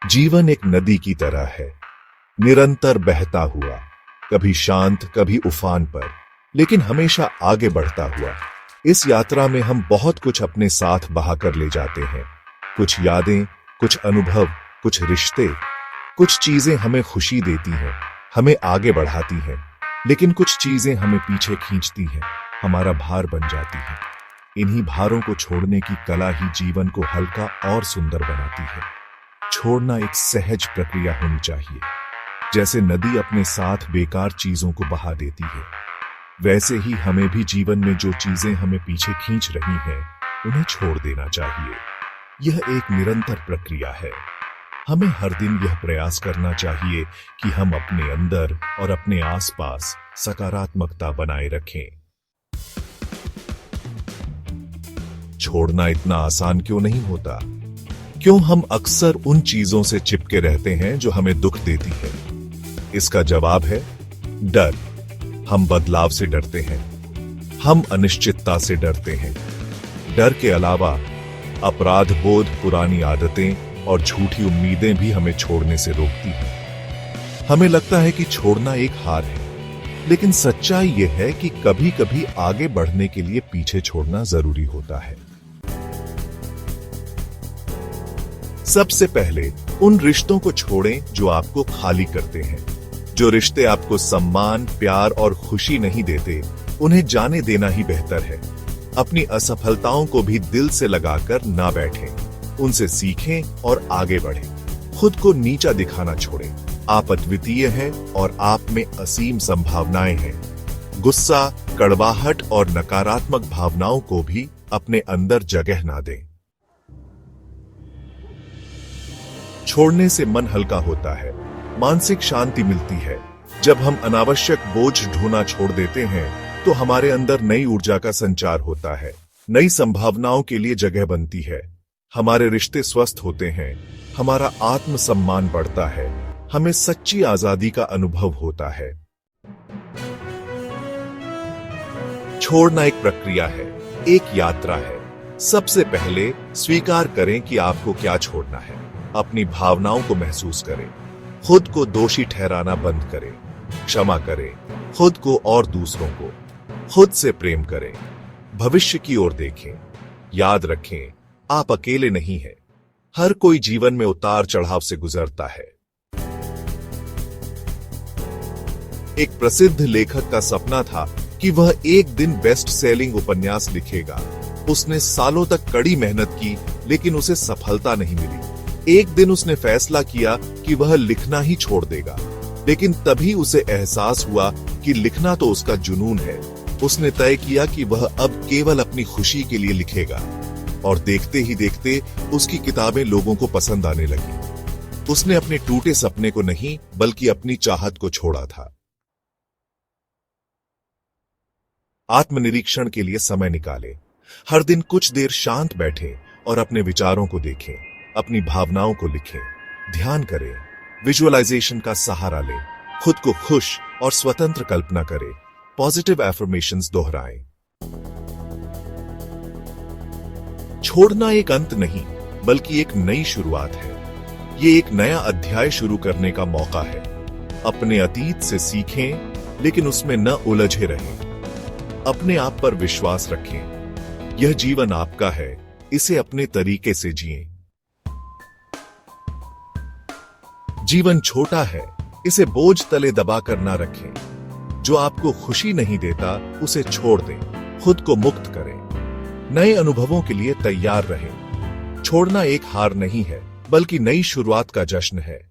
जीवन एक नदी की तरह है, निरंतर बहता हुआ, कभी शांत कभी उफान पर, लेकिन हमेशा आगे बढ़ता हुआ। इस यात्रा में हम बहुत कुछ अपने साथ बहाकर ले जाते हैं। कुछ यादें, कुछ अनुभव, कुछ रिश्ते। कुछ चीजें हमें खुशी देती हैं, हमें आगे बढ़ाती हैं, लेकिन कुछ चीजें हमें पीछे खींचती हैं, हमारा भार बन जाती हैं। इन्हीं भारों को छोड़ने की कला ही जीवन को हल्का और सुंदर बनाती है। छोड़ना एक सहज प्रक्रिया होनी चाहिए। जैसे नदी अपने साथ बेकार चीजों को बहा देती है, वैसे ही हमें भी जीवन में जो चीजें हमें पीछे खींच रही हैं, उन्हें छोड़ देना चाहिए। यह एक निरंतर प्रक्रिया है। हमें हर दिन यह प्रयास करना चाहिए कि हम अपने अंदर और अपने आसपास सकारात्मकता बनाए रखें। छोड़ना इतना आसान क्यों नहीं होता? क्यों हम अक्सर उन चीजों से चिपके रहते हैं जो हमें दुख देती है? इसका जवाब है डर। हम बदलाव से डरते हैं, हम अनिश्चितता से डरते हैं। डर के अलावा अपराध बोध, पुरानी आदतें और झूठी उम्मीदें भी हमें छोड़ने से रोकती हैं। हमें लगता है कि छोड़ना एक हार है, लेकिन सच्चाई यह है कि कभी-कभी आगे बढ़ने के लिए पीछे छोड़ना जरूरी होता है। सबसे पहले उन रिश्तों को छोड़ें जो आपको खाली करते हैं। जो रिश्ते आपको सम्मान, प्यार और खुशी नहीं देते, उन्हें जाने देना ही बेहतर है। अपनी असफलताओं को भी दिल से लगाकर ना बैठें, उनसे सीखें और आगे बढ़ें। खुद को नीचा दिखाना छोड़ें। आप अद्वितीय हैं और आप में असीम संभावनाएं हैं। गुस्सा, कड़वाहट और नकारात्मक भावनाओं को भी अपने अंदर जगह ना दें। छोड़ने से मन हल्का होता है, मानसिक शांति मिलती है। जब हम अनावश्यक बोझ ढोना छोड़ देते हैं, तो हमारे अंदर नई ऊर्जा का संचार होता है, नई संभावनाओं के लिए जगह बनती है। हमारे रिश्ते स्वस्थ होते हैं, हमारा आत्मसम्मान बढ़ता है, हमें सच्ची आजादी का अनुभव होता है। छोड़ना एक प्रक्रिया है, एक यात्रा है। सबसे पहले स्वीकार करें कि आपको क्या छोड़ना है। अपनी भावनाओं को महसूस करें, खुद को दोषी ठहराना बंद करें, क्षमा करें खुद को और दूसरों को, खुद से प्रेम करें, भविष्य की ओर देखें। याद रखें, आप अकेले नहीं हैं। हर कोई जीवन में उतार चढ़ाव से गुजरता है। एक प्रसिद्ध लेखक का सपना था कि वह एक दिन बेस्ट सेलिंग उपन्यास लिखेगा। उसने सालों तक कड़ी मेहनत की, लेकिन उसे सफलता नहीं मिली। एक दिन उसने फैसला किया कि वह लिखना ही छोड़ देगा, लेकिन तभी उसे एहसास हुआ कि लिखना तो उसका जुनून है। उसने तय किया कि वह अब केवल अपनी खुशी के लिए लिखेगा, और देखते ही देखते उसकी किताबें लोगों को पसंद आने लगी। उसने अपने टूटे सपने को नहीं, बल्कि अपनी चाहत को छोड़ा था। आत्मनिरीक्षण के लिए समय निकालें। हर दिन कुछ देर शांत बैठें और अपने विचारों को देखें, अपनी भावनाओं को लिखें, ध्यान करें, विजुअलाइजेशन का सहारा लें, खुद को खुश और स्वतंत्र कल्पना करें, पॉजिटिव एफर्मेशंस दोहराएं। छोड़ना एक अंत नहीं, बल्कि एक नई शुरुआत है। ये एक नया अध्याय शुरू करने का मौका है। अपने अतीत से सीखें, लेकिन उसमें न उलझे रहें। अपने आप पर विश्वास रखें। यह जीवन आपका है, इसे अपने तरीके से जिएं। जीवन छोटा है, इसे बोझ तले दबाकर ना रखें। जो आपको खुशी नहीं देता, उसे छोड़ दें। खुद को मुक्त करें। नए अनुभवों के लिए तैयार रहें। छोड़ना एक हार नहीं है, बल्कि नई शुरुआत का जश्न है।